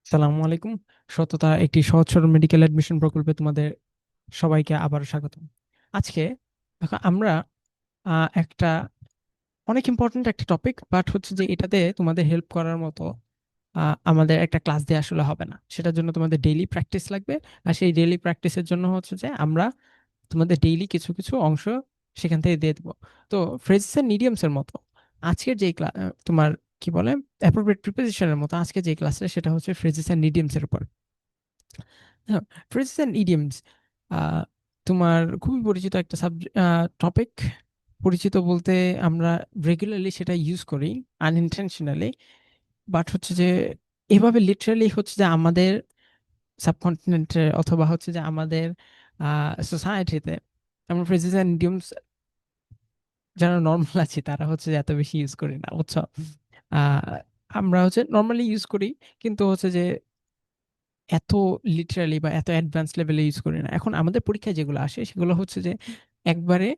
সালামু আলাইকুম। সততা একটি সহজ সরল মেডিকেল অ্যাডমিশন প্রকল্পে তোমাদের সবাইকে আবার স্বাগত। আজকে দেখো আমরা একটা অনেক ইম্পর্ট্যান্ট একটা টপিক, বাট হচ্ছে যে এটাতে তোমাদের হেল্প করার মতো আমাদের একটা ক্লাস দিয়ে আসলে হবে না। সেটার জন্য তোমাদের ডেইলি প্র্যাকটিস লাগবে। আর সেই ডেইলি প্র্যাকটিসের জন্য হচ্ছে যে আমরা তোমাদের ডেইলি কিছু কিছু অংশ সেখান থেকে দিয়ে দেবো। তো ফ্রেজেস এন্ড ইডিয়মস এর মতো আজকের যে তোমার কি বলে অ্যাপ্রোপ্রিয়েট প্রিপোজিশনের মতো আজকে যে ক্লাসে সেটা হচ্ছে ফ্রেজেস এন্ড ইডিয়মস এর উপর। হ্যাঁ, ফ্রেজেস এন্ড ইডিয়মস তোমার খুবই পরিচিত একটা টপিক। পরিচিত বলতে আমরা রেগুলারলি সেটা ইউজ করি আনইনটেনশনালি, বাট হচ্ছে যে এভাবে লিটারালি হচ্ছে যে আমাদের সাবকন্টিনেন্টে অথবা হচ্ছে যে আমাদের সোসাইটিতে আমরা ফ্রেজেস এন্ড ইডিয়মস যারা নর্মাল আছি তারা হচ্ছে যে এত বেশি ইউজ করি না, বুঝছো? আহ, আমরা হচ্ছে নর্মালি ইউজ করি, কিন্তু হচ্ছে যে এত লিটারালি বা এত অ্যাডভান্স লেভেলে ইউজ করি না। এখন আমাদের পরীক্ষায় যেগুলো আসে সেগুলো হচ্ছে যে একবারে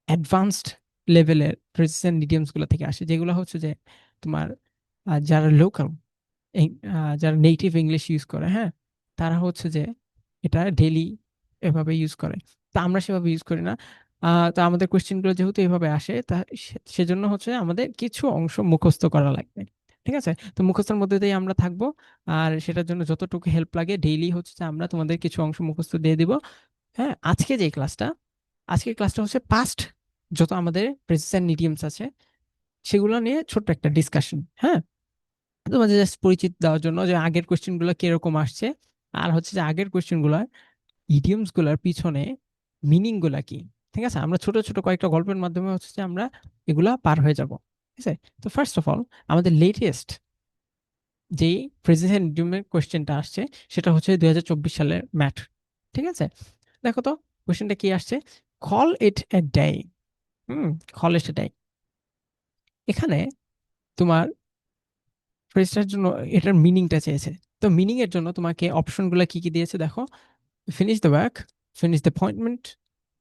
অ্যাডভান্সড লেভেলের প্রেসিশন ইডিয়মস গুলো থেকে আসে, যেগুলো হচ্ছে যে তোমার যারা লোকাল, যারা নেটিভ ইংলিশ ইউজ করে, হ্যাঁ, তারা হচ্ছে যে এটা ডেইলি এভাবে ইউজ করে। তা আমরা সেভাবে ইউজ করি না। তো আমাদের কোশ্চেনগুলো যেহেতু এভাবে আসে, তা সেজন্য হচ্ছে আমাদের কিছু অংশ মুখস্থ করা লাগবে। ঠিক আছে, তো মুখস্থের মধ্যে দিয়ে আমরা থাকবো। আর সেটার জন্য যতটুকু হেল্প লাগে ডেইলি হচ্ছে যে আমরা তোমাদের কিছু অংশ মুখস্থ দিয়ে দিব। হ্যাঁ, আজকের ক্লাসটা হচ্ছে পাস্ট যত আমাদের প্রেজেন্ট ইডিয়মস আছে সেগুলো নিয়ে ছোট্ট একটা ডিসকাশন। হ্যাঁ, তোমাদের জাস্ট পরিচিত দেওয়ার জন্য যে আগের কোশ্চেন গুলো কিরকম আসছে, আর হচ্ছে যে আগের কোশ্চেন গুলার ইডিয়মস গুলার পিছনে মিনিং গুলা কি। ঠিক আছে, আমরা ছোট ছোট কয়েকটা গল্পের মাধ্যমে হচ্ছে যে আমরা এগুলা পার হয়ে যাব। ঠিক আছে, তো ফার্স্ট অফ অল আমাদের লেটেস্ট যেই প্রেসিডেন্ট ইডিয়মের কোশ্চেনটা আসছে সেটা হচ্ছে 2024 সালের ম্যাথ। ঠিক আছে, দেখো তো কোশ্চেনটা কি আসছে। Call it a day. Call it a day, এখানে তোমার ফ্রেজটার জন্য এটার মিনিংটা চেয়েছে। তো মিনিং এর জন্য তোমাকে অপশনগুলো কি কি দিয়েছে দেখো। Finish the work, finish the appointment,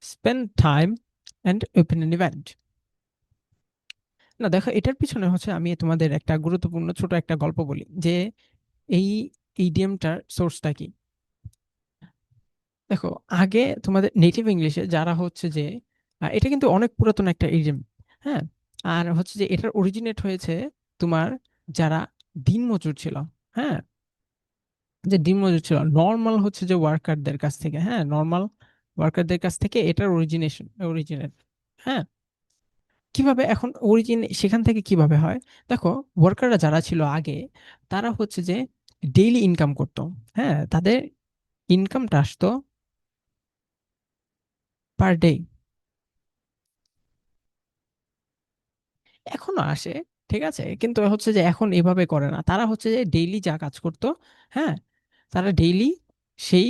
spend time and open an event. না দেখো, এটার পিছনে হচ্ছে আমি তোমাদের একটা গুরুত্বপূর্ণ ছোট একটা গল্প বলি যে এই ইডিএমটার সোর্সটা কি। দেখো, আগে তোমাদের নেটিভ ইংলিশে যারা হচ্ছে যে এটা কিন্তু অনেক পুরাতন একটা ইডিএম। হ্যাঁ, আর হচ্ছে যে এটার অরিজিনেট হয়েছে তোমার যারা দিনমজুর ছিল। হ্যাঁ, যে দিনমজুর ছিল নর্মাল হচ্ছে যে ওয়ার্কারদের কাছ থেকে, হ্যাঁ, নর্মাল ওয়ার্কারদের কাছ থেকে এটার অরিজিনেট। হ্যাঁ, কিভাবে এখন অরিজিন সেখান থেকে কিভাবে হয়। দেখো, ওয়ার্কাররা যারা ছিল আগে তারা হচ্ছে যে ডেইলি ইনকাম করতো। হ্যাঁ, তাদের ইনকামটা আসতো পার ডে। এখনো আসে, ঠিক আছে, কিন্তু হচ্ছে যে এখন এভাবে করে না। তারা হচ্ছে যে ডেইলি যা কাজ করতো, হ্যাঁ, তারা ডেইলি সেই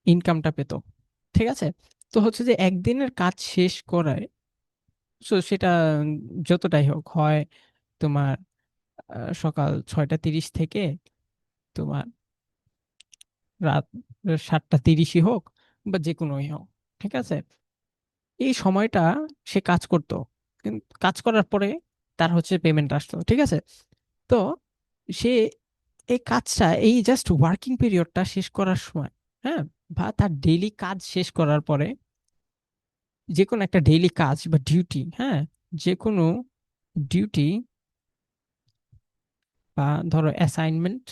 ইনকামটা পেত। ঠিক আছে, তো হচ্ছে যে একদিনের কাজ শেষ করায়, তো সেটা যতটাই হোক, হয় তোমার সকাল 6টা 30 থেকে তোমার রাত 7টা 30ই হোক, বা যে কোনোই হোক, ঠিক আছে, এই সময়টা সে কাজ করতো। কিন্তু কাজ করার পরে তার হচ্ছে পেমেন্ট আসতো। ঠিক আছে, তো সে এই কাজটা, এই জাস্ট ওয়ার্কিং পিরিয়ডটা শেষ করার সময়, হ্যাঁ, বা তার ডেইলি কাজ শেষ করার পরে যে কোনো একটা ডেইলি কাজ বা ডিউটি, হ্যাঁ, যে কোনো ডিউটি বা ধরো অ্যাসাইনমেন্ট,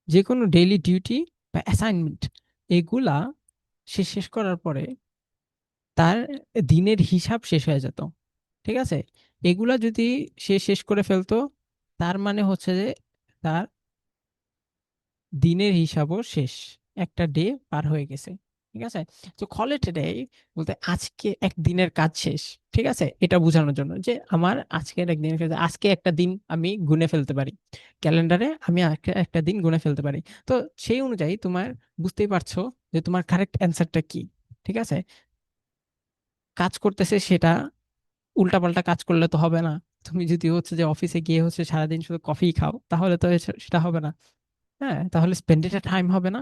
যে কোনো ডেইলি ডিউটি বা অ্যাসাইনমেন্ট, এগুলা সে শেষ করার পরে তার দিনের হিসাব শেষ হয়ে যেত। ঠিক আছে, এগুলা যদি সে শেষ করে ফেলতো, তার মানে হচ্ছে যে তার দিনের হিসাবও শেষ, একটা ডে পার হয়ে গেছে। ঠিক আছে, তো কল ইট এ ডে বলতে আজকে একদিনের কাজ শেষ। ঠিক আছে, এটা বোঝানোর জন্য যে আমার আজকের একদিনের কাজ, আজকে একটা দিন আমি গুনে ফেলতে পারি, ক্যালেন্ডারে আমি একটা দিন গুনে ফেলতে পারি। তো সেই অনুযায়ী তোমার বুঝতেই পারছো যে তোমার কারেক্ট অ্যান্সারটা কি। ঠিক আছে, কাজ করতেছে সেটা উল্টাপাল্টা কাজ করলে তো হবে না। তুমি যদি হচ্ছে যে অফিসে গিয়ে হচ্ছে সারাদিন শুধু কফি খাও তাহলে তো সেটা হবে না। হ্যাঁ, তাহলে স্পেন্ডেড টাইম হবে না।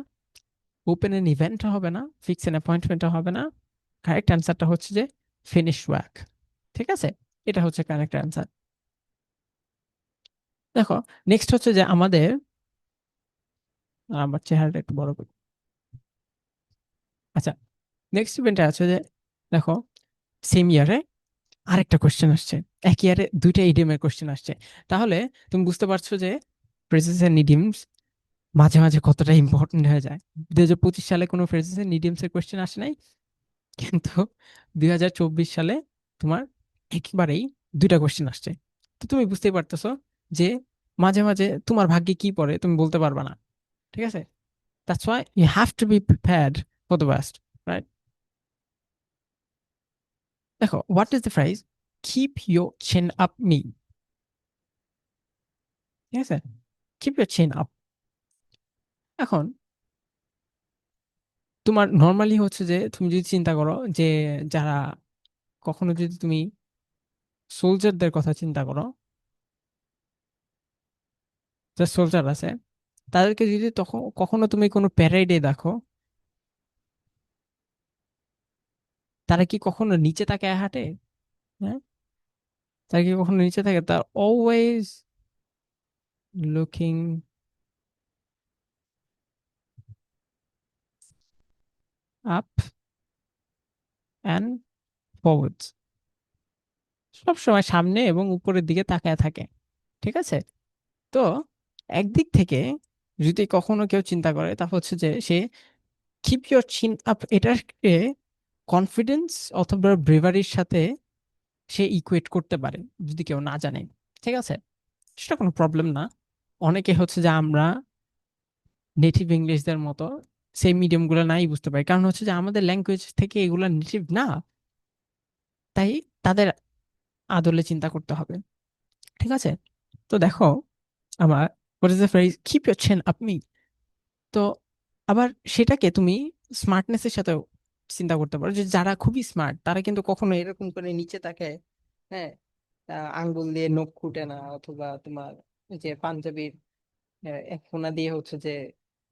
ওপেন এন ইভেন্ট হবে না, ফিক্স এন অ্যাপয়েন্টমেন্ট হবে না। কারেক্ট অ্যান্সারটা হচ্ছে যে ফিনিশ ওয়ার্ক। ঠিক আছে, এটা হচ্ছে কারেক্ট অ্যান্সার। দেখো, নেক্সট হচ্ছে যে আমাদের, আমার চেহারাটা একটু বড় করি। আচ্ছা, নেক্সট ইভেন্টে আছে যে, দেখো, সেম ইয়ারে আরেকটা কোশ্চেন আসছে, এক ইয়ারে দুইটা ইডিএম এর কোশ্চেন আসছে। তাহলে তুমি বুঝতে পারছো যে ফ্রেজেস এন্ড ইডিয়মস মাঝে মাঝে কতটা ইম্পর্টেন্ট হয়ে যায়। 2025 সালে কোনো ফ্রেজেস এন্ড ইডিয়মস এর কোশ্চেন আসে নাই, কিন্তু 2024 সালে তোমার একেবারেই দুইটা কোশ্চেন আসছে। তো তুমি বুঝতেই পারতেছো যে মাঝে মাঝে তোমার ভাগ্যে কি পড়ে তুমি বলতে পারবা না। ঠিক আছে, that's why you have to be prepared for the best, right? দেখো, what is the phrase keep your chin up me? ঠিক আছে, কিপ ইয়োর চেন আপ। এখন তোমার নর্মালি হচ্ছে যে তুমি যদি চিন্তা করো যে যারা, কখনো যদি তুমি সোলজারদের কথা চিন্তা করো, যে সোলজার আছে, তাদেরকে যদি তখন কখনো তুমি কোনো প্যারেডে দেখো, তারা কি কখনো নিচে তাকায় হাঁটে? হ্যাঁ, তারা কি কখনো নিচে থাকে? তার always looking up and forwards, সব সময় সামনে এবং উপরের দিকে তাকায় থাকে। ঠিক আছে, তো একদিক থেকে যদি কখনো কেউ চিন্তা করে তা হচ্ছে যে সে কিপ ইয়োর চিন আপ, এটাকে কনফিডেন্স অথবা ব্রেভারির সাথে সে ইকুয়েট করতে পারে যদি কেউ না জানে। ঠিক আছে, সেটা কোনো প্রবলেম না। অনেকে হচ্ছে যে আমরা নেটিভ ইংলিশদের মতো সেই মিডিয়াম গুলো নাই বুঝতে পারি, কারণ হচ্ছে যে আমাদের ল্যাঙ্গুয়েজ থেকে এগুলো নেটিভ না, তাই তাদের আদলে চিন্তা করতে হবে। ঠিক আছে, তো দেখো, আমার what is the phrase keep your chin up me, তো আবার সেটাকে তুমি স্মার্টনেসের সাথে চিন্তা করতে পারো, যে যারা খুবই স্মার্ট তারা কিন্তু কখনো এরকম করে নিচে তাকায়, হ্যাঁ, আঙ্গুল দিয়ে নখ খুঁটে না, অথবা তোমার ওই যে পাঞ্জাবির এক কোনা দিয়ে হচ্ছে যে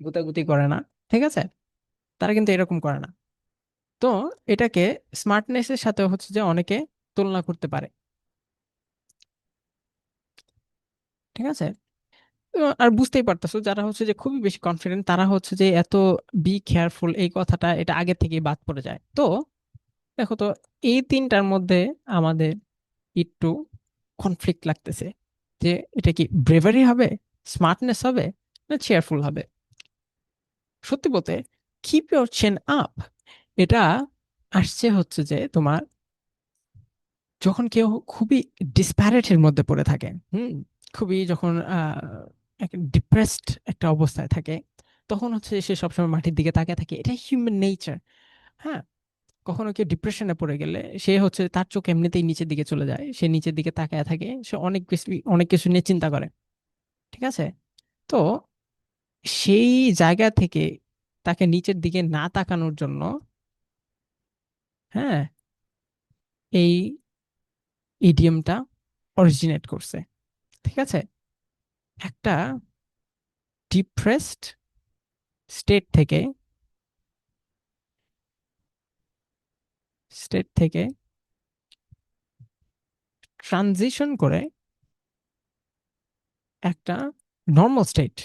গুতাগুতি করে না। ঠিক আছে, তারা কিন্তু এরকম করে না। তো এটাকে স্মার্টনেসের সাথে হচ্ছে যে অনেকে তুলনা করতে পারে। ঠিক আছে, তো আর বুঝতেই পারতেছো যারা হচ্ছে যে খুবই বেশি কনফিডেন্ট তারা হচ্ছে যে এত বি কেয়ারফুল এই কথাটা এটা আগে থেকেই বাদ পড়ে যায়। তো দেখো তো, এই তিনটার মধ্যে আমাদের একটু কনফ্লিক্ট লাগতেছে, যে এটা কি ব্রেভারি হবে, স্মার্টনেস হবে, না চেয়ারফুল হবে? সত্যি বলতে, কিপ ইউর চেন আপ, এটা আসছে হচ্ছে যে তোমার যখন কেউ খুবই ডিসপ্যারেটের মধ্যে পড়ে থাকে, খুবই যখন ডিপ্রেসড একটা অবস্থায় থাকে, তখন হচ্ছে সে সবসময় মাটির দিকে তাকিয়ে থাকে, এটা হিউম্যান নেচার। হ্যাঁ, কখনো কেউ ডিপ্রেশনে পড়ে গেলে সে হচ্ছে তার চোখ এমনিতেই নিচের দিকে চলে যায়, সে নিচের দিকে তাকায় থাকে, সে অনেক বেশি অনেক কিছু নিয়ে চিন্তা করে। ঠিক আছে, তো সেই জায়গা থেকে তাকে নিচের দিকে না তাকানোর জন্য, হ্যাঁ, এই ইডিয়মটা অরিজিনেট করছে। ঠিক আছে, একটা ডিপ্রেসড স্টেট থেকে স্টেট থেকে ট্রানজিশন করে একটা নর্মাল স্টেট,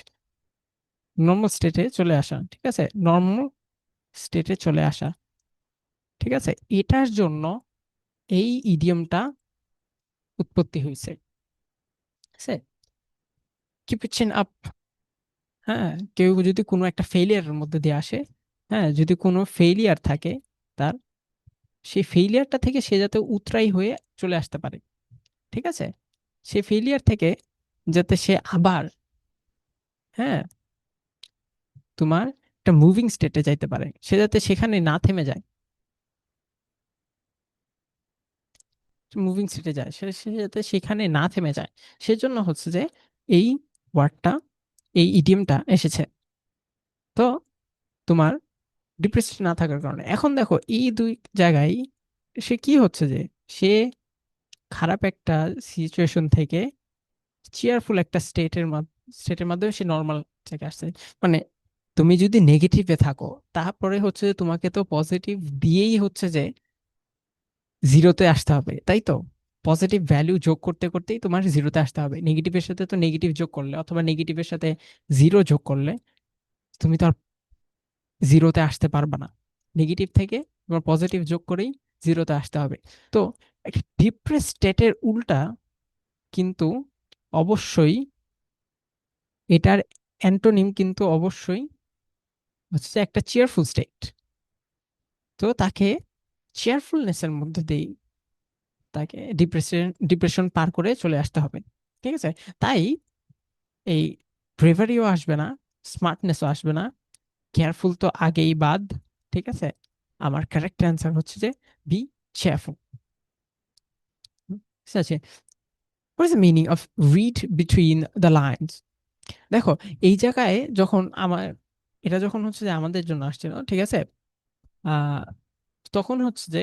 নর্মাল স্টেটে চলে আসা। ঠিক আছে, নর্মাল স্টেটে চলে আসা। ঠিক আছে, এটার জন্য এই ইডিয়মটা উৎপত্তি হয়েছে। কিপ ইট চিন আপ, হ্যাঁ, কেউ যদি কোনো একটা ফেলিয়ারের মধ্যে দিয়ে আসে, হ্যাঁ, যদি কোনো ফেলিয়ার থাকে তার, সেই ফেলিয়ারটা থেকে সে যাতে উতরাই হয়ে চলে আসতে পারে। ঠিক আছে, সেই ফেলিয়ার থেকে যাতে সে আবার, হ্যাঁ, তোমার একটা মুভিং স্টেটে যাইতে পারে, সে যাতে সেখানে না থেমে যায়, মুভিং স্টেটে যায়, সে যাতে সেখানে না থেমে যায়, সেজন্য হচ্ছে যে এই ওয়ার্ডটা, এই ইডিয়মটা এসেছে। তো তোমার ডিপ্রেসড না থাকার কারণে এখন দেখো এই দুই জায়গায় সে কি হচ্ছে যে সে খারাপ একটা সিচুয়েশন থেকে চেয়ারফুল একটা স্টেটের মাধ্যমে সে নর্মাল থেকে আসছে। মানে তুমি যদি নেগেটিভে থাকো, তারপরে হচ্ছে যে তোমাকে তো পজিটিভ দিয়েই হচ্ছে যে জিরোতে আসতে হবে, তাই তো? পজিটিভ ভ্যালু যোগ করতে করতেই তোমার জিরোতে আসতে হবে। নেগেটিভের সাথে তো নেগেটিভ যোগ করলে অথবা নেগেটিভের সাথে জিরো যোগ করলে তুমি তো আর জিরোতে আসতে পারবে না। নেগেটিভ থেকে তোমার পজিটিভ যোগ করেই জিরোতে আসতে হবে। তো একটা ডিপ্রেস স্টেটের উল্টা কিন্তু অবশ্যই, এটার অ্যান্টোনিম কিন্তু অবশ্যই হচ্ছে যে একটা চেয়ারফুল স্টেট। তো তাকে চেয়ারফুলনেসের মধ্যে দিয়ে তাকে ডিপ্রেশন পার করে চলে আসতে হবে। ঠিক আছে? তাই এই ব্রেভারিও আসবে না, স্মার্টনেসও আসবে না, কেয়ারফুল তো আগেই বাদ। ঠিক আছে? আমার কারেক্ট অ্যান্সার হচ্ছে যে বি চেয়ারফুল। ঠিক আছে? What is the meaning of read between the lines? দেখো, এই জায়গায় যখন আমার এটা যখন হচ্ছে যে আমাদের জন্য আসছিল, ঠিক আছে, আহ তখন হচ্ছে যে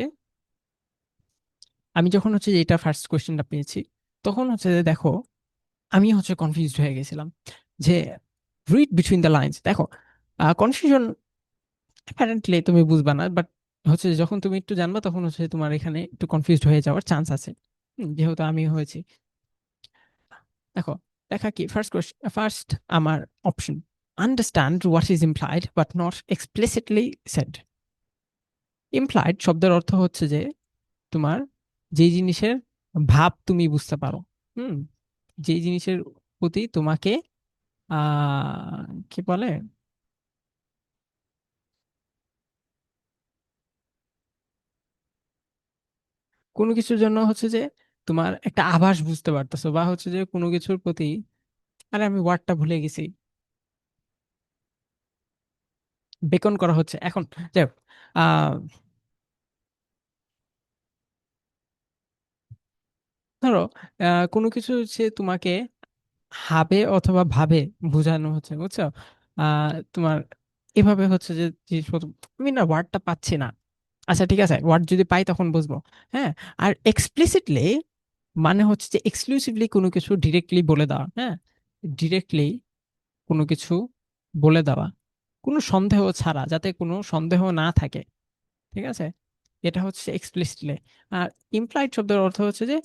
আমি যখন হচ্ছে যে এটা ফার্স্ট কোয়েশ্চেনটা পেয়েছি, তখন হচ্ছে যে দেখো আমি হচ্ছে কনফিউজড হয়ে গেছিলাম যে রিড বিটুইন দ্য লাইন্স। দেখো, কনফিউশন অ্যাপারেন্টলি তুমি বুঝবা না, বাট হচ্ছে যে যখন তুমি একটু জানবা তখন হচ্ছে তোমার এখানে একটু কনফিউজড হয়ে যাওয়ার চান্স আছে। যেহেতু আমি হয়েছি। দেখো, দেখা কি ফার্স্ট কোয়েশ্চেন, ফার্স্ট আমার option, understand what is implied but not explicitly said. Implied শব্দের অর্থ হচ্ছে যে তোমার যে জিনিসের ভাব তুমি বুঝতে পারো। হুম। যে জিনিসের প্রতি তোমাকে কি বলে, কোনো কিছুর জন্য হচ্ছে যে তোমার একটা আভাস বুঝতে পারতেছো, বা হচ্ছে যে কোনো কিছুর প্রতি, আরে আমি ওয়ার্ডটা ভুলে গেছি, বেকন করা হচ্ছে এখন। যাই হোক, আহ ধরো কোনো কিছু হচ্ছে তোমাকে হাবে অথবা ভাবে বোঝানো হচ্ছে, বুঝছো? তোমার এভাবে হচ্ছে যে জিনিসপত্র, আমি না ওয়ার্ডটা পাচ্ছি না। আচ্ছা ঠিক আছে, ওয়ার্ড যদি পাই তখন বুঝবো। হ্যাঁ। আর এক্সপ্লিসিটলি মানে হচ্ছে যে এক্সক্লুসিভলি কোনো কিছু ডিরেক্টলি বলে দেওয়া। হ্যাঁ, ডিরেক্টলি কোনো কিছু বলে দেওয়া, কোনো সন্দেহ ছাড়া, যাতে কোনো সন্দেহ না থাকে। ঠিক আছে? এটা হচ্ছে এক্সপ্লিসিটলি। আর ইমপ্লাইড শব্দের অর্থ হচ্ছে যে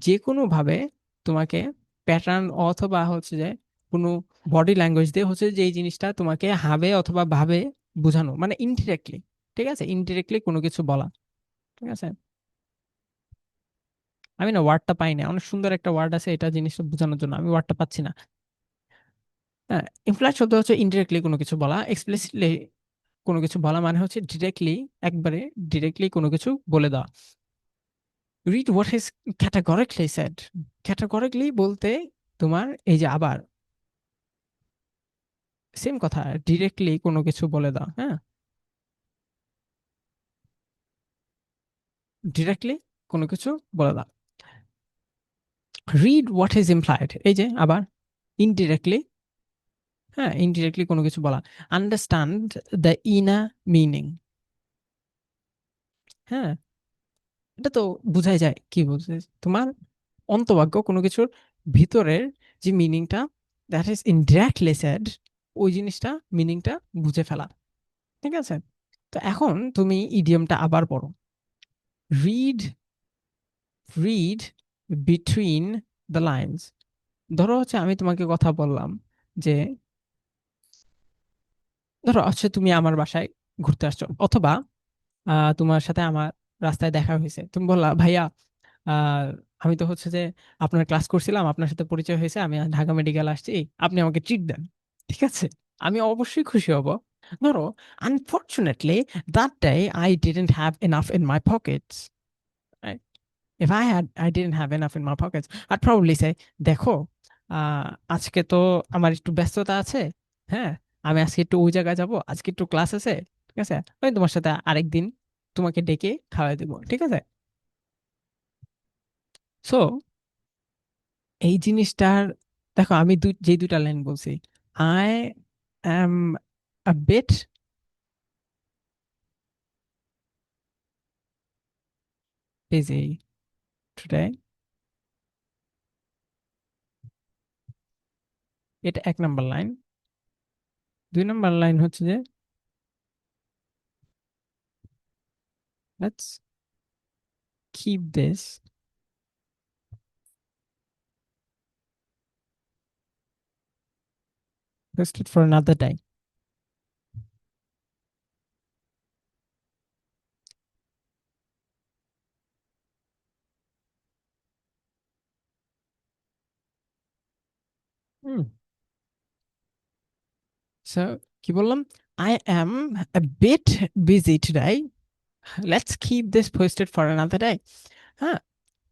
যে কোনো ভাবে তোমাকে প্যাটার্ন অথবা হচ্ছে যে কোনো বডি ল্যাঙ্গুয়েজ দিয়ে হচ্ছে যে এই জিনিসটা তোমাকে হাবে অথবা ভাবে বোঝানো, মানে ইনডিরেক্টলি। ঠিক আছে? ইনডিরেক্টলি কোনো কিছু বলা। ঠিক আছে? আমি না ওয়ার্ডটা পাই না, অনেক সুন্দর একটা ওয়ার্ড আছে এটা জিনিসটা বোঝানোর জন্য, আমি ওয়ার্ডটা পাচ্ছি না। হ্যাঁ, ইমপ্লাইড শব্দ হচ্ছে ইনডিরেক্টলি কোনো কিছু বলা, এক্সপ্লিসিটলি কোনো কিছু বলা মানে হচ্ছে ডিরেক্টলি, একবারে ডিরেক্টলি কোনো কিছু বলে দেওয়া। Read what is categorically said. Categorically বলতে তোমার এই যে আবার সেম কথা, ডিরেক্টলি কোনো কিছু বলে দাও। হ্যাঁ, ডিরেক্টলি কোনো কিছু বলে দাও। রিড হোয়াট ইজ ইমপ্লাইড, এই যে আবার ইনডিরেক্টলি। হ্যাঁ, ইনডিরেক্টলি কোনো কিছু বলা। Understand the inner meaning. হ্যাঁ, এটা তো বুঝাই যায় কি বলছে তোমার অন্তবাক্য, কোনো কিছুর ভিতরের যে মিনিংটা, দ্যাট ইজ ইনডিরেক্টলি সেড, ওই জিনিসটা মিনিংটা বুঝে ফেলা। ঠিক আছে? তো এখন তুমি ইডিয়মটা আবার পড়ো। Read, read between the lines. ধরো হচ্ছে আমি তোমাকে কথা বললাম যে, ধরো হচ্ছে তুমি আমার বাসায় ঘুরতে আসছো, অথবা তোমার সাথে আমার রাস্তায় দেখা হয়েছে, তুমি বললা ভাইয়া, আহ আমি তো হচ্ছে যে আপনার ক্লাস করছিলাম, আপনার সাথে পরিচয় হয়েছে, আমি ঢাকা মেডিকেল আসছি, আপনি আমাকে ট্রিট দেন। ঠিক আছে? আমি অবশ্যই খুশি হব। ধরো, unfortunately that day I didn't have enough in my Pockets. If I didn't have enough in my pockets, I'd probably say, দেখো, আহ, আজকে তো আমার একটু ব্যস্ততা আছে। হ্যাঁ, আমি আজকে একটু ওই জায়গায় যাব, আজকে একটু ক্লাস আছে। ঠিক আছে? আমি তোমার সাথে আরেকদিন তোমাকে ডেকে খাওয়াই দেবো। ঠিক আছে? সো এই জিনিসটার, দেখো আমি যে দুইটা লাইন বলছি, I am a bit busy today, এটা এক নাম্বার লাইন। 2 নম্বর লাইন হচ্ছে যে let's keep this posted for another day. Hmm so কি বললাম, I am a bit busy today, let's keep this posted for another day. হ্যাঁ,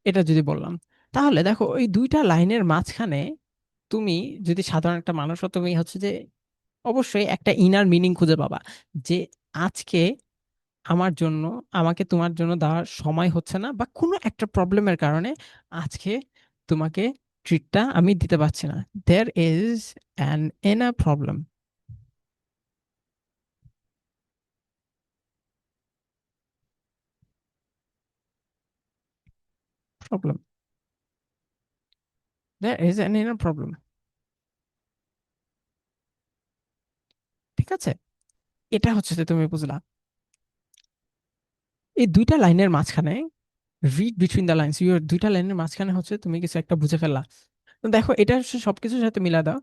এটা যদি বললাম, তাহলে দেখো ওই দুইটা লাইনের মাঝখানে তুমি যদি সাধারণ একটা মানুষ হও, তুমি হচ্ছে যে অবশ্যই একটা ইনার মিনিং খুঁজে পাবা যে আজকে আমার জন্য, আমাকে তোমার জন্য দেওয়ার সময় হচ্ছে না, বা কোনো একটা প্রবলেমের কারণে আজকে তোমাকে ট্রিটটা আমি দিতে পারছি না। There is an inner problem. Problem, there is an inner problem. ঠিক আছে, এটা হচ্ছে যে তুমি বুঝলা। এই দুইটা লাইনের মাঝখানে, read between the lines, your দুইটা লাইনের মাঝখানে হচ্ছে তুমি কিছু একটা বুঝে ফেললা। তো দেখো এটা হচ্ছে সবকিছুর সাথে মিলা দাও।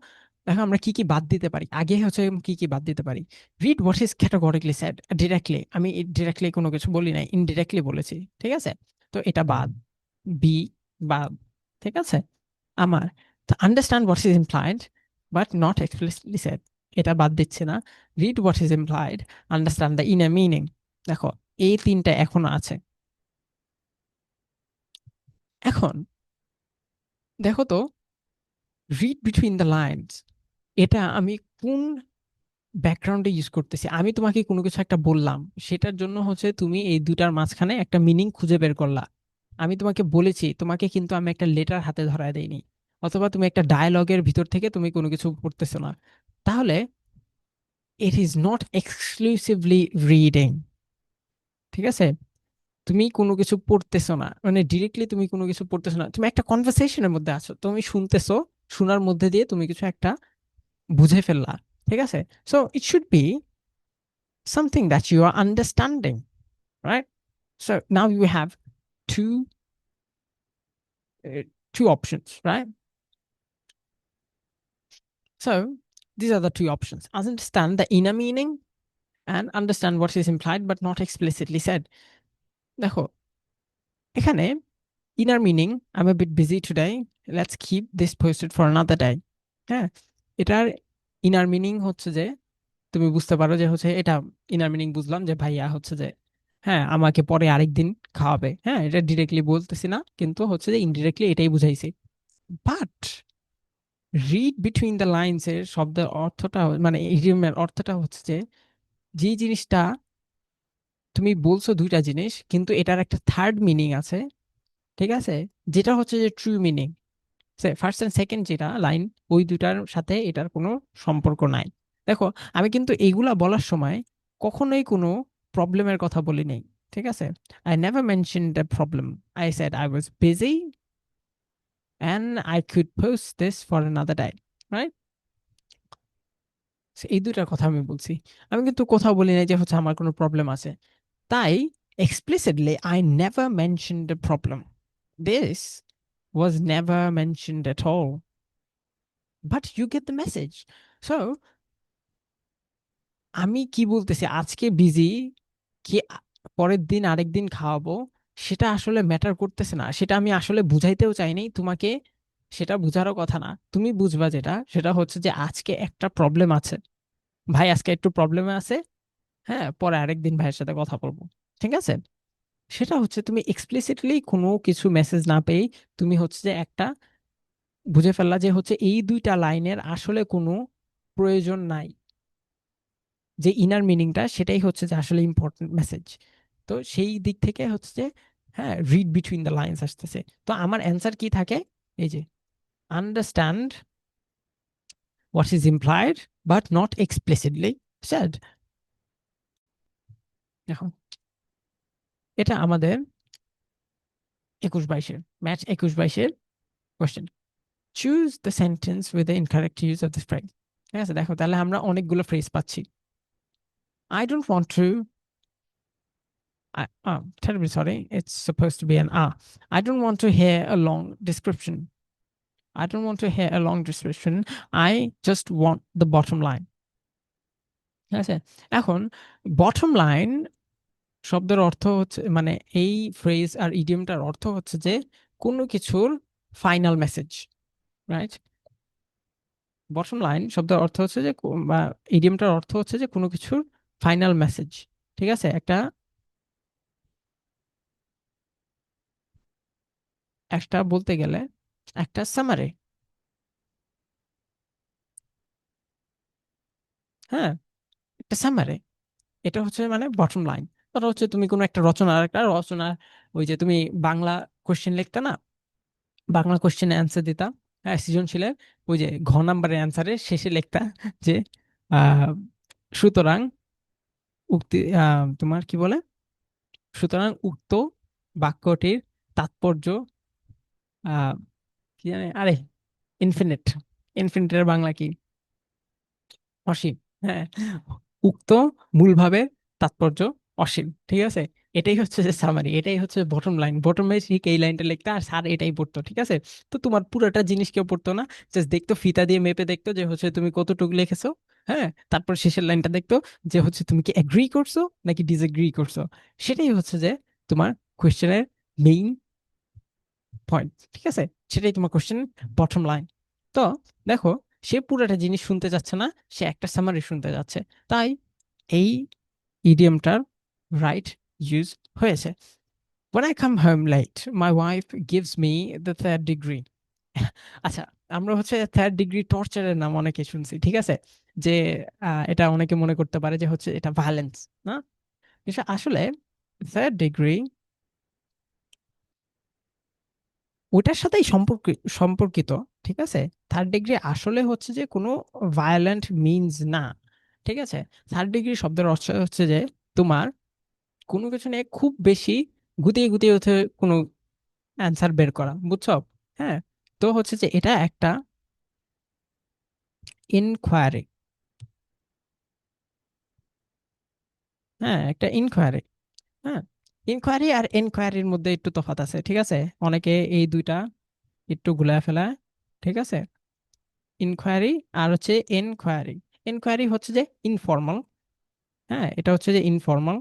দেখো আমরা কি কি বাদ দিতে পারি, আগে হচ্ছে কি কি বাদ দিতে পারি। Read what is categorically sad, directly আমি ডিরেক্টলি কোনো কিছু বলি নাই, ইনডিরেক্টলি বলেছি, ঠিক আছে। তো এটা বাদ, বি বাদ, ঠিক আছে। আমার তো understand what is implied but not explicitly said, এটা বাদ দিচ্ছে না। Read what is implied, understand the inner meaning. দেখো এই তিনটা এখনো আছে। এখন দেখো তো, রিড বিটুইন দ্য লাইনস, এটা আমি কোন ব্যাকগ্রাউন্ডে ইউজ করতেছি। আমি তোমাকে কোনো কিছু একটা বললাম, সেটার জন্য হচ্ছে তুমি এই দুটার মাঝখানে একটা মিনিং খুঁজে বের করলা। আমি তোমাকে বলেছি, তোমাকে কিন্তু আমি একটা লেটার হাতে ধরায় দেইনি, অথবা তুমি একটা ডায়ালগের ভিতর থেকে তুমি কোনো কিছু পড়তেছো না। তাহলে it is not exclusively reading, ঠিক আছে। তুমি কোনো কিছু পড়তেছো না, মানে ডিরেক্টলি তুমি কোনো কিছু পড়তেছো না, তুমি একটা কনভারসেশনের মধ্যে আছো, তুমি শুনতেছো, শোনার মধ্যে দিয়ে তুমি কিছু একটা বুঝে ফেললা, ঠিক আছে। So it should be something that you are understanding, right? So now you have two two options, right? So these are the two options: understand the inner meaning and understand what is implied but not explicitly said. দেখো এখানে inner meaning, I am a bit busy today, let's keep this posted for another day. হ্যাঁ, এটার inner meaning হচ্ছে যে তুমি বুঝতে পারো যে হচ্ছে এটা, ইনার মিনিং বুঝলাম যে ভাইয়া হচ্ছে যে হ্যাঁ আমাকে পরে আরেকদিন খাওয়াবে। হ্যাঁ, এটা ডিরেক্টলি বলতেছি না, কিন্তু হচ্ছে যে ইনডিরেক্টলি এটাই বুঝাইছি। But read between the lines এর শব্দের অর্থটা মানে ইডিয়মের অর্থটা হচ্ছে যে যে জিনিসটা তুমি বলছো দুইটা জিনিস, কিন্তু এটার একটা থার্ড মিনিং আছে, ঠিক আছে, যেটা হচ্ছে যে true meaning. First and second যেটা লাইন, ওই দুটার সাথে এটার কোনো সম্পর্ক নাই। দেখো আমি কিন্তু এইগুলা বলার সময় কখনোই কোনো প্রবলেমের কথা বলি নাই, ঠিক আছে। I never mention the problem, I said I was busy and I could post this for another day, right. এই দুইটার কথা আমি বলছি, আমি কিন্তু কোথাও বলি নাই যে হচ্ছে আমার কোনো প্রবলেম আছে। তাই explicitly I never mentioned the problem, this was never mentioned at all, but you get the message. So আমি কি বলতেছি, আজকে বিজি কি পরের দিন আরেকদিন খাওয়াবো, সেটা আসলে ম্যাটার করতেছে না, সেটা আমি আসলে বুঝাইতেও চাইনি তোমাকে, সেটা বুঝারও কথা না। তুমি বুঝবা যেটা, সেটা হচ্ছে যে আজকে একটা প্রবলেম আছে, ভাই আজকে একটু প্রবলেমে আছে, হ্যাঁ পরে আরেকদিন ভাইয়ের সাথে কথা বলবো, ঠিক আছে। সেটা হচ্ছে তুমি এক্সপ্লিসিটলি কোনো কিছু মেসেজ না পেয়ে তুমি হচ্ছে যে একটা বুঝে ফেললা যে হচ্ছে এই দুইটা লাইনের আসলে কোনো প্রয়োজন নাই, যে ইনার মিনিংটা সেটাই হচ্ছে যে আসলে ইম্পর্টেন্ট মেসেজ। তো সেই দিক থেকে হচ্ছে যে হ্যাঁ রিড বিটুইন দ্য লাইন্স আসতেছে। তো আমার অ্যান্সার কি থাকে, এই যে understand what is implied but not explicitly said. এখন এটা আমাদের 21-22-এর ম্যাচ, 21-22-এর question. Choose the sentence with the incorrect use of this phrase. ঠিক আছে, দেখো তাহলে আমরা অনেকগুলো ফ্রেজ পাচ্ছি। I don't want to, terribly sorry, it's supposed to be an I don't want to hear a long description. I don't want to hear a long description. I just want the bottom line. ঠিক আছে, এখন bottom line শব্দের অর্থ হচ্ছে, মানে এই phrase আর ইডিয়মটার অর্থ হচ্ছে যে কোনো কিছুর final message, right? Bottom line শব্দের অর্থ হচ্ছে যে বা ইডিয়মটার অর্থ হচ্ছে যে কোনো কিছুর ফাইনাল মেসেজ। ঠিক আছে, একটা একটা বলতে গেলে একটা সামারি। হ্যাঁ, একটা সামারি, এটা হচ্ছে মানে বটম লাইন। ধরো হচ্ছে তুমি কোনো একটা রচনা, আর একটা রচনা, ওই যে তুমি বাংলা কোশ্চেন লিখতে না, বাংলা কোশ্চেনে অ্যান্সার দিতা, হ্যাঁ, সৃজনশীলের ওই যে ঘ নাম্বারের অ্যান্সারের শেষে লিখতা যে আহ সুতরাং উক্তি, তোমার কি বলে, সুতরাং উক্ত বাক্যটির তাৎপর্য আহ কি জানে, আরে ইনফিনিট, ইনফিনিটের বাংলা কি, অসীম। হ্যাঁ, উক্ত মূল ভাবের তাৎপর্য অসীম। ঠিক আছে, এটাই হচ্ছে যে সামারি, এটাই হচ্ছে বটম লাইন। বটম লাইন ঠিক এই লাইনটা লিখতে, আর স্যার এটাই পড়তো। ঠিক আছে, তো তোমার পুরোটা জিনিস কেউ পড়তো না, জাস্ট দেখতো, ফিতা দিয়ে মেপে দেখতো যে হচ্ছে তুমি কতটুকু লিখেছো। হ্যাঁ, তারপর শেষের লাইনটা দেখতো যে হচ্ছে তুমি কি এগ্রি করছো নাকি ডিসএগ্রি করছো। সেটাই হচ্ছে যে তোমার কোয়েশ্চেনের মেইন পয়েন্ট। ঠিক আছে, সেটাই তোমার কোশ্চেন বটম লাইন। তো দেখো, সে পুরোটা জিনিস শুনতে যাচ্ছে না, সে একটা সামারি শুনতে যাচ্ছে। তাই এই ইডিয়মটার রাইট ইউজ হয়েছে। When I come home late, my wife gives me the third degree. আচ্ছা, আমরা হচ্ছে থার্ড ডিগ্রি টর্চারের নাম অনেকে শুনছি। ঠিক আছে, যে এটা অনেকে মনে করতে পারে যে হচ্ছে এটা ভায়োলেন্স, না? কিন্তু আসলে থার্ড ডিগ্রি ওটার সাথেই সম্পর্কিত। ঠিক আছে, থার্ড ডিগ্রি আসলে হচ্ছে যে কোনো ভায়োলেন্ট মিনস না। ঠিক আছে, থার্ড ডিগ্রি শব্দের অর্থ হচ্ছে যে তোমার কোনো কিছু নিয়ে খুব বেশি গুতিয়ে গুতিয়ে হচ্ছে কোনো অ্যান্সার বের করা, বুঝছো? হ্যাঁ, তো হচ্ছে যে এটা একটা ইনকোয়ারি। হ্যাঁ, একটা ইনকোয়ারি। হ্যাঁ, ইনকোয়ারি আর এনকোয়ারির মধ্যে একটু তফাৎ আছে। ঠিক আছে, অনেকে এই দুইটা একটু গুলায় ফেলায়। ঠিক আছে, ইনকোয়ারি আর হচ্ছে এনকোয়ারি। এনকোয়ারি হচ্ছে যে ইনফর্মাল। হ্যাঁ, এটা হচ্ছে যে ইনফর্মাল।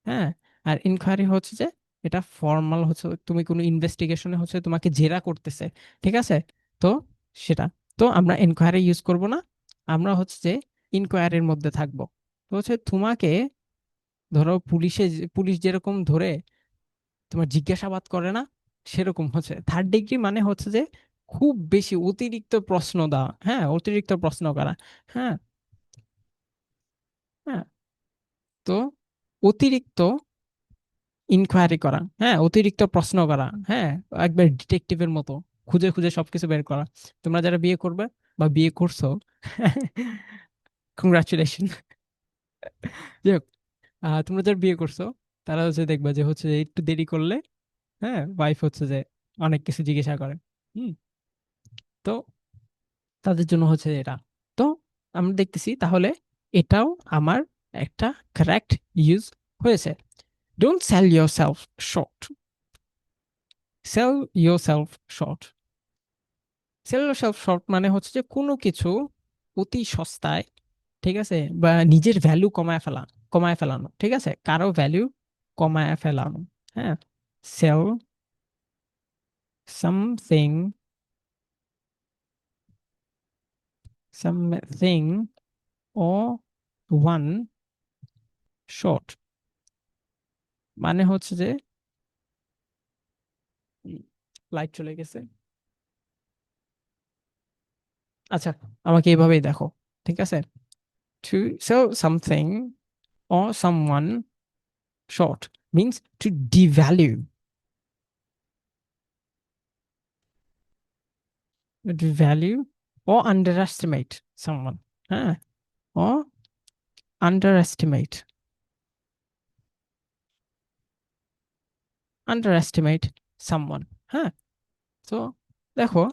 হ্যাঁ, আর ইনকোয়ারি হচ্ছে যে এটা ফর্মাল, হচ্ছে তুমি কোনো ইনভেস্টিগেশনে হচ্ছে তোমাকে জেরা করতেছে। ঠিক আছে, তো সেটা, তো আমরা এনকোয়ারি ইউজ করব না, আমরা হচ্ছে যে ইনকোয়ারির মধ্যে থাকবো। তো হচ্ছে তোমাকে, ধরো পুলিশ যেরকম ধরে তোমার জিজ্ঞাসাবাদ করে না, সেরকম হচ্ছে থার্ড ডিগ্রি মানে হচ্ছে যে খুব বেশি অতিরিক্ত প্রশ্ন দেওয়া, হ্যাঁ, অতিরিক্ত প্রশ্ন করা। হ্যাঁ, হ্যাঁ, তো অতিরিক্ত ইনকোয়ারি করা, হ্যাঁ, অতিরিক্ত প্রশ্ন করা, হ্যাঁ, একবার ডিটেকটিভের মতো খুঁজে খুঁজে সবকিছু বের করা। তোমরা যারা বিয়ে করবে বা বিয়ে করছো, কংগ্রাচুলেশন। যাই হোক, তোমরা যারা বিয়ে করছো তারা হচ্ছে দেখবা যে হচ্ছে যে একটু দেরি করলে, হ্যাঁ, ওয়াইফ হচ্ছে যে অনেক কিছু জিজ্ঞাসা করে। হুম, তো তাদের জন্য হচ্ছে এটা। তো আমরা দেখতেছি তাহলে এটাও আমার একটা কারেক্ট ইউজ হয়েছে। Don't sell yourself short. Sell yourself short, sell yourself short মানে হচ্ছে যে কোনো কিছু অতি সস্তায়, ঠিক আছে, বা নিজের ভ্যালু কমায় ফেলানো। ঠিক আছে, কারো ভ্যালু কমায় ফেলানো। হ্যাঁ, সেল সামথিং, সামথিং ও ওয়ান শর্ট মানে হচ্ছে যে, লাইট চলে গেছে। আচ্ছা, আমাকে এইভাবেই দেখো। ঠিক আছে, to sell something or someone short means to devalue, value or underestimate someone. হ্যাঁ, or underestimate, underestimate someone. হ্যাঁ, তো দেখো,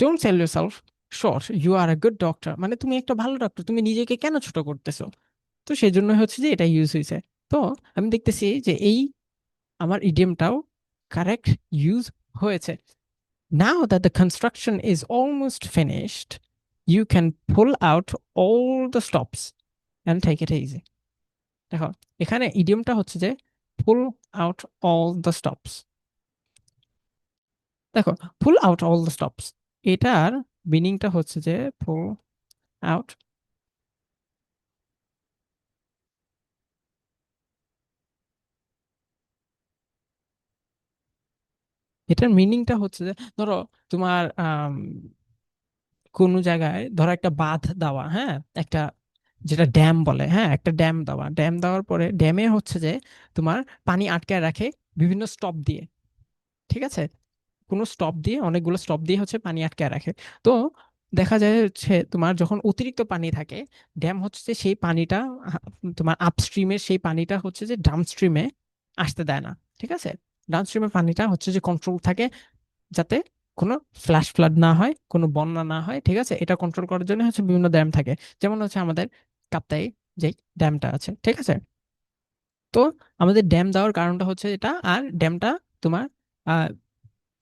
don't sell yourself short, you are a good doctor, মানে তুমি একটা ভালো ডক্টর, তুমি নিজেকে কেন ছোট করতেছো? তো সেই জন্য হচ্ছে যে এটা ইউজ হয়েছে। তো আমি দেখতেছি যে এই আমার ইডিয়মটাও কারেক্ট ইউজ হয়েছে। Now that the construction is almost finished, you can pull out all the stops and take it easy. দেখো, এখানে ইডিয়মটা হচ্ছে যে pull out all the stops। দেখো, pull out all the stops, এটার মিনিংটা হচ্ছে যে pull out, এটার মিনিংটা হচ্ছে যে ধরো তোমার কোনো জায়গায় ধরো একটা বাঁধ দেওয়া, হ্যাঁ, একটা যেটা ড্যাম বলে, হ্যাঁ, একটা ড্যাম দেওয়া, ড্যাম দেওয়ার পরে ড্যামে হচ্ছে যে তোমার পানি আটকায় রাখে বিভিন্ন স্টপ দিয়ে, ঠিক আছে, কোনো স্টপ দিয়ে, অনেকগুলো স্টপ দিয়ে হচ্ছে পানি আটকায় রাখে। তো দেখা যায় হচ্ছে তোমার যখন অতিরিক্ত পানি থাকে, ড্যাম হচ্ছে যে সেই পানিটা তোমার আপস্ট্রিমের সেই পানিটা হচ্ছে যে ডাউনস্ট্রিমে আসতে দেয় না, ঠিক আছে। ডাউনস্ট্রিমের পানিটা হচ্ছে যে কন্ট্রোল থাকে, যাতে কোনো ফ্ল্যাশ ফ্লাড না হয়, কোনো বন্যা না হয়, ঠিক আছে, এটা কন্ট্রোল করার জন্য হচ্ছে বিভিন্ন ড্যাম থাকে, যেমন হচ্ছে আমাদের কাপ্তাই যে ড্যামটা আছে, ঠিক আছে। তো আমাদের ড্যাম দেওয়ার কারণটা হচ্ছে এটা, আর ড্যামটা তোমার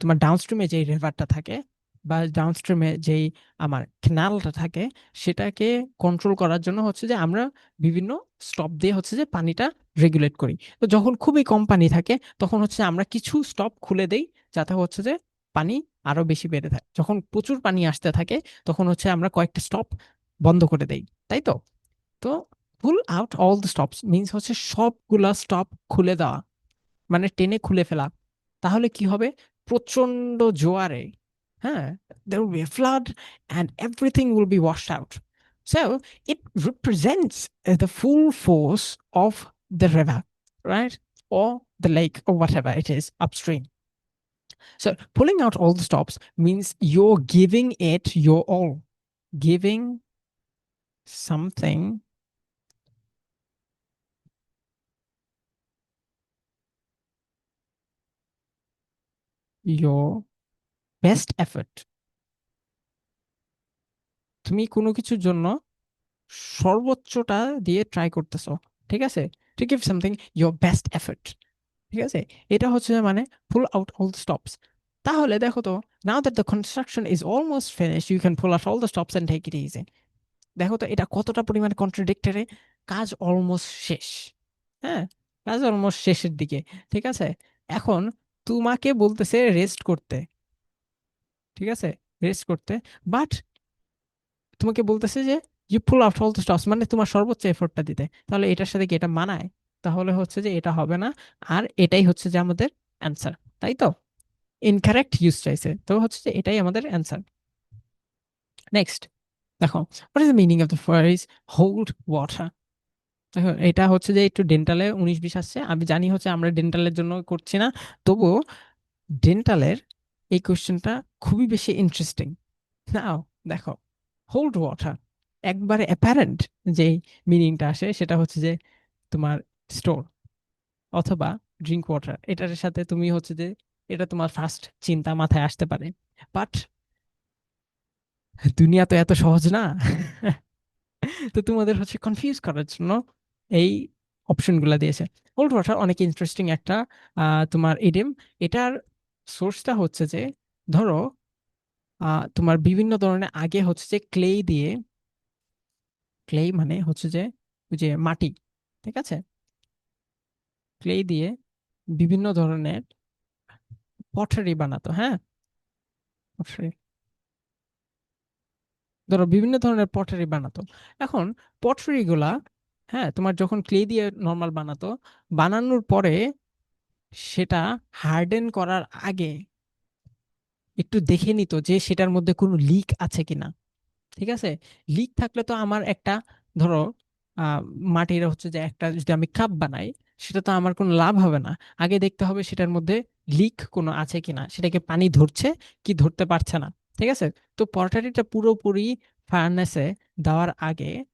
তোমার ডাউনস্ট্রিমে যেই রিভারটা থাকে বা ডাউনস্ট্রিমে যেই আমার ক্যানালটা থাকে, সেটাকে কন্ট্রোল করার জন্য হচ্ছে যে আমরা বিভিন্ন স্টপ দিয়ে হচ্ছে যে পানিটা রেগুলেট করি। তো যখন খুবই কম পানি থাকে, তখন হচ্ছে আমরা কিছু স্টপ খুলে দেই, যাতে হচ্ছে যে পানি আরো বেশি বেড়ে থাকে। যখন প্রচুর পানি আসতে থাকে, তখন হচ্ছে আমরা কয়েকটা স্টপ বন্ধ করে দেই, তাই তো। তো পুল out all the stops means হচ্ছে সবগুলা স্টপ খুলে দেওয়া, মানে টেনে খুলে ফেলা। তাহলে কি হবে? প্রচন্ড জোয়ারে, হ্যাঁ, there will be a flood and everything will be washed out. So it represents the full force of the river, right? Or the lake or whatever it is upstream. So pulling out all the stops means you're giving it your all, giving something your best effort. তুমি কোনো কিছুর জন্য সর্বোচ্চটা দিয়ে try করতেছো, ঠিক আছে, to give something your best effort, ঠিক আছে। এটা হচ্ছে মানে pull out all the stops. তাহলে দেখো তো, now that the construction is almost finish, you can pull out all the stops and take it easy. দেখো তো এটা কতটা পরিমাণে কন্ট্রাডিক্টরি। কাজ অলমোস্ট শেষ, হ্যাঁ, কাজ অলমোস্ট শেষের দিকে, ঠিক আছে। এখন তোমাকে বলতেছে রেস্ট করতে, ঠিক আছে, রেস্ট করতে, বাট তোমাকে বলতেছে যে you pull out all the stops, মানে তোমার সর্বোচ্চ এফোর্টটা দিতে। তাহলে এটার সাথে কি এটা মানায়? তাহলে হচ্ছে যে এটা হবে না। আর এটাই হচ্ছে যে আমাদের অ্যান্সার, তাই তো। ইনকারেক্ট ইউজ চাইছে, তো হচ্ছে যে এটাই আমাদের অ্যান্সার। নেক্সট দেখো, what is the meaning of the phrase hold water. দেখো, এটা হচ্ছে যে একটু ডেন্টালে 19-20 আসছে, আমি জানি হচ্ছে আমরা ডেন্টালের জন্য করছি না, তবুও ডেন্টালের এই কোশ্চেনটা খুবই বেশি ইন্টারেস্টিং। নাও দেখো, হোল্ড ওয়াটার একবারে অ্যাপারেন্ট যে মিনিংটা আসে সেটা হচ্ছে যে তোমার স্টোর অথবা ড্রিঙ্ক ওয়াটার, এটার সাথে তুমি হচ্ছে যে এটা তোমার ফার্স্ট চিন্তা মাথায় আসতে পারে। বাট দুনিয়া তো এত সহজ না। তো তোমাদের হচ্ছে কনফিউজ করার জন্য এই অপশনগুলো দিয়েছে। হোল্ড ওয়াটার অনেক ইন্টারেস্টিং একটা তোমার ইডিয়ম। এটার সোর্সটা হচ্ছে যে ধরো তোমার বিভিন্ন ধরনের আগে হচ্ছে যে ক্লে দিয়ে, ক্লে মানে হচ্ছে যে ওই যে মাটি, ঠিক আছে, ক্লে দিয়ে বিভিন্ন ধরনের পটারি বানাতো, হ্যাঁ, pottery। ধরো বিভিন্ন ধরনের পটারি বানাতো। এখন পটারি গুলা, হ্যাঁ, তোমার যখন ক্লে দিয়ে নর্মাল বানাতো, বানানোর পরে সেটা হার্ডেন করার আগে একটু দেখে নিত যে সেটার মধ্যে কোনো লিক আছে কিনা, ঠিক আছে। লিক থাকলে তো আমার একটা, ধরো আহ মাটির হচ্ছে যে একটা যদি আমি কাপ বানাই, সেটা তো আমার কোনো লাভ হবে না। আগে দেখতে হবে সেটার মধ্যে লিক কোনো আছে কিনা, সেটাকে পানি ধরছে কি ধরতে পারছে না, ঠিক আছে। তো পটারিটা পুরোপুরি ফার্নেসে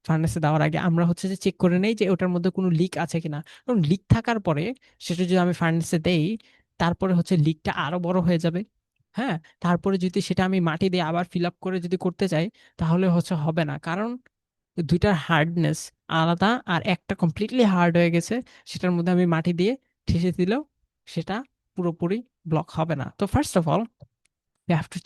ফার্নেসে দেওয়ার আগে আমরা হচ্ছে যে চেক করে নেই যে ওটার মধ্যে কোনো লিক আছে কিনা। কারণ লিক থাকার পরে সেটা যদি আমি ফার্নেসে দেই, তারপরে হচ্ছে লিকটা আরো বড় হয়ে যাবে, হ্যাঁ, তারপরে যদি সেটা আমি মাটি দিয়ে আবার ফিল আপ করে যদি করতে চাই, তাহলে হচ্ছে হবে না, কারণ দুইটার হার্ডনেস আলাদা, আর একটা কমপ্লিটলি হার্ড হয়ে গেছে, সেটার মধ্যে আমি মাটি দিয়ে ঠেসে দিলেও সেটা পুরোপুরি ব্লক হবে না। তো first of all you have to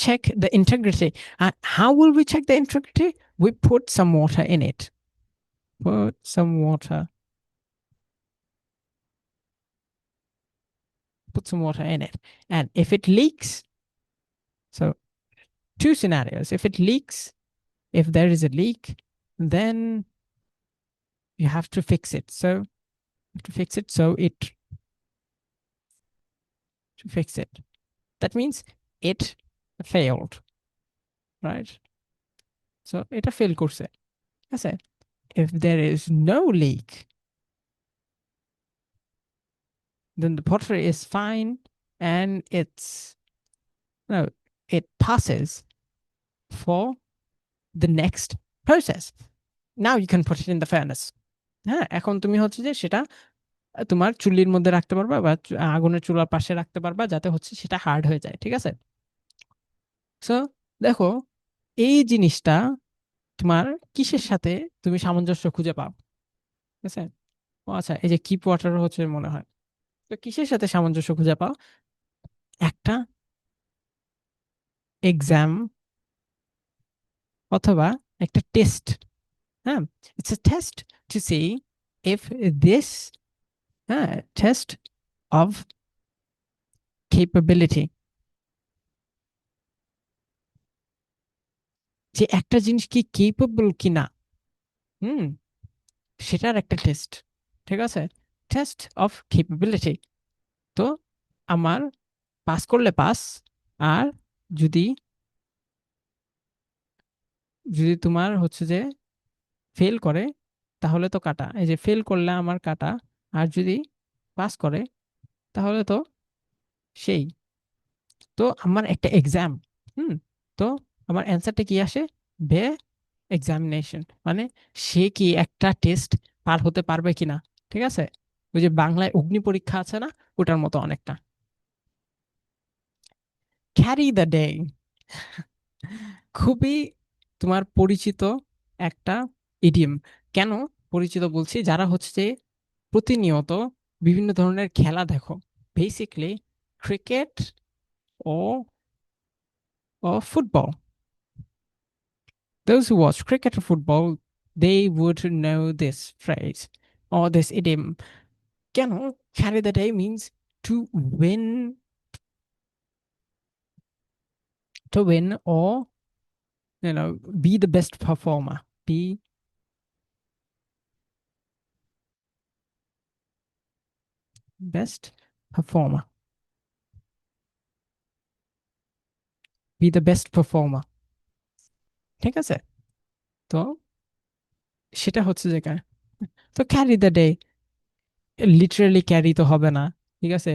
check the integrity. And how will we check the integrity? We put some water in it. Put some water. Put some water in it. And if it leaks, so two scenarios. If it leaks, if there is a leak, then you have to fix it. So to fix it, so it to fix it. That means it failed, right? So এটা fail করছে, ঠিক আছে? If there is no leak, then the pottery is fine, and it's no, it passes for the next process. Now you can put it in the furnace. হ্যাঁ, এখন তুমি হচ্ছে যে সেটা তোমার চুল্লির মধ্যে রাখতে পারবা, বা আগুনের চুলার পাশে রাখতে পারবা, যাতে হচ্ছে সেটা হার্ড হয়ে যায়, ঠিক আছে? সো দেখো, এই জিনিসটা তোমার কিসের সাথে তুমি সামঞ্জস্য খুঁজে পাও, ঠিক আছে? ও আচ্ছা, এই যে কিপ ওয়াটার হচ্ছে মনে হয়, তো কিসের সাথে সামঞ্জস্য খুঁজে পাও? একটা এক্সাম অথবা একটা টেস্ট। হ্যাঁ, it's a test to see if this, হ্যাঁ, টেস্ট অফ কেপাবিলিটি, যে একটা জিনিস কি কেপেবল কিনা, হুম, সেটার একটা টেস্ট, ঠিক আছে? Test of capability. তো আমার পাস করলে পাস, আর যদি যদি তোমার হচ্ছে যে ফেল করে, তাহলে তো কাটা, এই যে ফেল করলে আমার কাটা, আর যদি পাস করে তাহলে তো সেই, তো আমার একটা এক্সাম, হুম, তো আমার অ্যান্সারটা কি আসে? বে এক্সামিনেশন, মানে সে কি একটা টেস্ট পার হতে পারবে কিনা, ঠিক আছে? ওই যে বাংলায় অগ্নি পরীক্ষা আছে না, ওটার মতো অনেকটা। ক্যারি দ্য ডে, খুবই তোমার পরিচিত একটা ইডিয়ম। কেন পরিচিত বলছি? যারা হচ্ছে যে প্রতিনিয়ত বিভিন্ন ধরনের খেলা দেখো, বেসিকলি ক্রিকেট ও ও football, those who watch cricket or football, they would know this phrase or this idiom. কেন? carry the day means to win, to win, or be the best performer, be best performer, be the best performer, ঠিক আছে? তো সেটা হচ্ছে যে তো carry the day, literally carry তো হবে না, ঠিক আছে?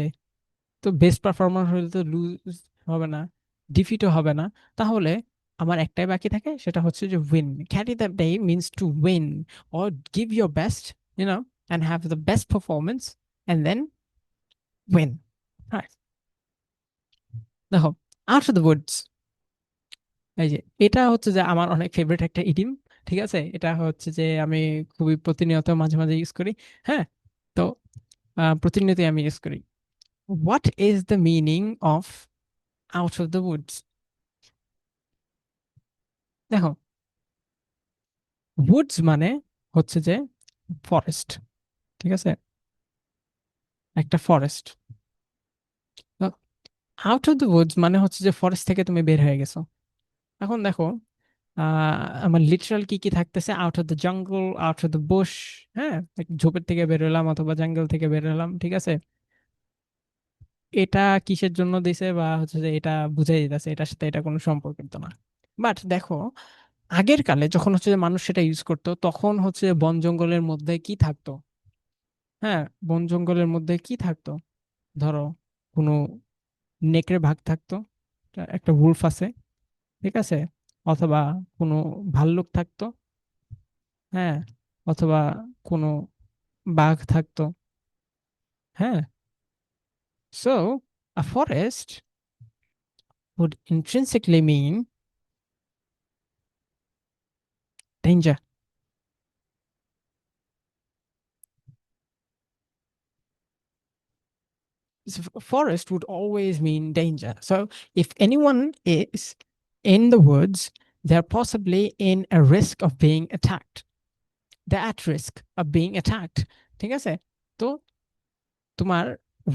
তো বেস্ট পারফরমার হলে তো লুজ হবে না, ডিফিটও হবে না, তাহলে আমার একটাই বাকি থাকে, সেটা হচ্ছে যে win. Carry the day means to win, or give your best, and have the best performance, and then win. হ্যাঁ, দেখো, আউট অফ দ্য উডস, এই যে এটা হচ্ছে যে আমার অনেক ফেভারিট একটা ইডিম, ঠিক আছে? এটা হচ্ছে যে আমি খুবই প্রতিনিয়ত মাঝে মাঝে ইউজ করি। হ্যাঁ, তো প্রতিনিয়তই আমি ইউজ করি। What is the meaning of out of the Woods? দেখো, উডস মানে হচ্ছে যে ফরেস্ট, ঠিক আছে? একটা forest. Out of the Woods মানে হচ্ছে যে ফরেস্ট থেকে তুমি বের হয়ে গেছো। এখন দেখো, আমার লিটারাল কি কি থাকতেছে? Out of the jungle, out of the Bush, হ্যাঁ, ঝোপের থেকে বের হলাম অথবা জঙ্গল থেকে বের হলাম, ঠিক আছে? এটা কিসের জন্য দিছে, বা হচ্ছে যে এটা বুঝাই দিতেছে এটার সাথে এটা কোনো সম্পর্কিত না। বাট দেখো, আগের কালে যখন হচ্ছে যে মানুষ সেটা ইউজ করতো, তখন হচ্ছে বন জঙ্গলের মধ্যে কি থাকতো? হ্যাঁ, বন জঙ্গলের মধ্যে কি থাকতো? ধরো, কোনো নেকড়ে বাঘ থাকতো, একটা উলফ আছে, ঠিক আছে? অথবা কোনো ভাল্লুক থাকতো, হ্যাঁ, অথবা কোনো বাঘ থাকতো, হ্যাঁ, so a forest would intrinsically mean danger. Forest would always mean danger. So if anyone is in the woods, they're possibly in a risk of being attacked. They're at risk of being attacked. ঠিক আছে? তো তোমার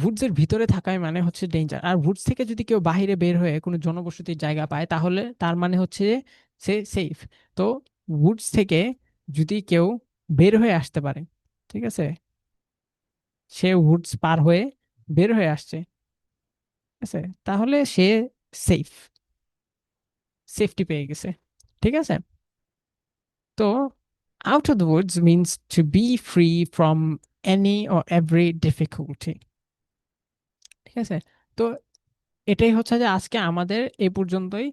Woods এর ভিতরে থাকাই মানে হচ্ছে danger. আর Woods থেকে যদি কেউ বাইরে বের হয়ে কোনো জনবসতির জায়গা পায় তাহলে তার মানে হচ্ছে যে সে সেফ। তো উডস থেকে যদি কেউ বের হয়ে আসতে পারে, ঠিক আছে, সে উডস পার হয়ে বের হয়ে আসছে, ঠিক আছে, তাহলে সে সেফ, সেফটি পেয়ে গেছে। ঠিক আছে? তো out of the woods means to be free from any or every difficulty. ঠিক আছে? তো এটাই হচ্ছে যে আজকে আমাদের এই পর্যন্তই।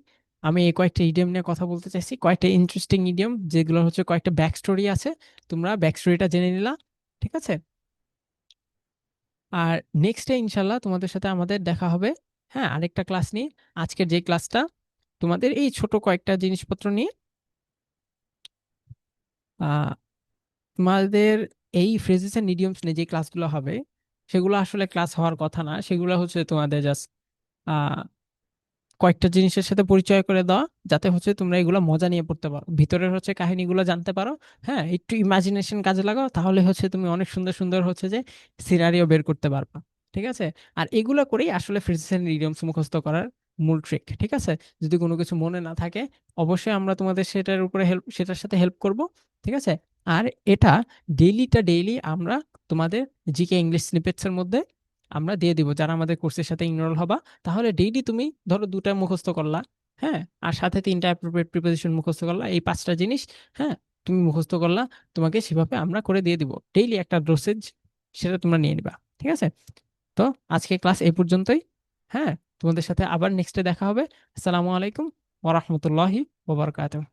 আমি এই কয়েকটা ইডিয়ম নিয়ে কথা বলতে চাইছি, কয়েকটা ইন্টারেস্টিং ইডিয়ম যেগুলো হচ্ছে কয়েকটা ব্যাক স্টোরি আছে, তোমরা ব্যাক স্টোরিটা জেনে নিলা। ঠিক আছে? আর নেক্সট ডে ইনশাল্লাহ তোমাদের সাথে আমাদের দেখা হবে, হ্যাঁ, আরেকটা ক্লাস নিয়ে। আজকের যে ক্লাসটা তোমাদের এই ছোট কয়েকটা জিনিসপত্র নিয়ে, আহ তোমাদের এই ফ্রেজেস এন্ড ইডিয়মস নিয়ে যে ক্লাসগুলো হবে সেগুলো আসলে ক্লাস হওয়ার কথা না, সেগুলো হচ্ছে তোমাদের জাস্ট কয়েকটা জিনিসের সাথে পরিচয় করে দেওয়া, যাতে হচ্ছে তোমরা এগুলো মজা নিয়ে পড়তে পারো, ভিতরের হচ্ছে কাহিনীগুলো জানতে পারো। হ্যাঁ, একটু ইমাজিনেশন কাজে লাগাও, তাহলে হচ্ছে তুমি অনেক সুন্দর সুন্দর হচ্ছে যে সিনারিও বের করতে পারবা। ঠিক আছে? আর এগুলো করেই আসলে ফ্রেজেস এন্ড ইডিয়মস মুখস্থ করার মূল ট্রিক। ঠিক আছে? যদি কোনো কিছু মনে না থাকে অবশ্যই আমরা তোমাদের সেটার উপরে হেল্প, সেটার সাথে হেল্প করব। ঠিক আছে? আর এটা ডেইলি আমরা তোমাদের জিকে ইংলিশ স্নিপেটস এর মধ্যে আমরা দিয়ে দিব, যারা আমাদের কোর্সের সাথে ইনরোল হবা। তাহলে ডেইলি তুমি ধরো দুটা মুখস্থ করলা, হ্যাঁ, আর সাথে তিনটা অ্যাপ্রোপ্রিয়েট প্রিপোজিশন মুখস্থ করলা, এই পাঁচটা জিনিস, হ্যাঁ, তুমি মুখস্থ করলা, তোমাকে সেভাবে আমরা করে দিয়ে দিব ডেইলি একটা ডোসেজ, সেটা তোমরা নিয়ে নিবা। ঠিক আছে? তো আজকে ক্লাস এই পর্যন্তই। হ্যাঁ, তোমাদের সাথে আবার নেক্সটে দেখা হবে। আসসালামু আলাইকুম ওয়া রাহমাতুল্লাহি ওয়া বারাকাতুহু।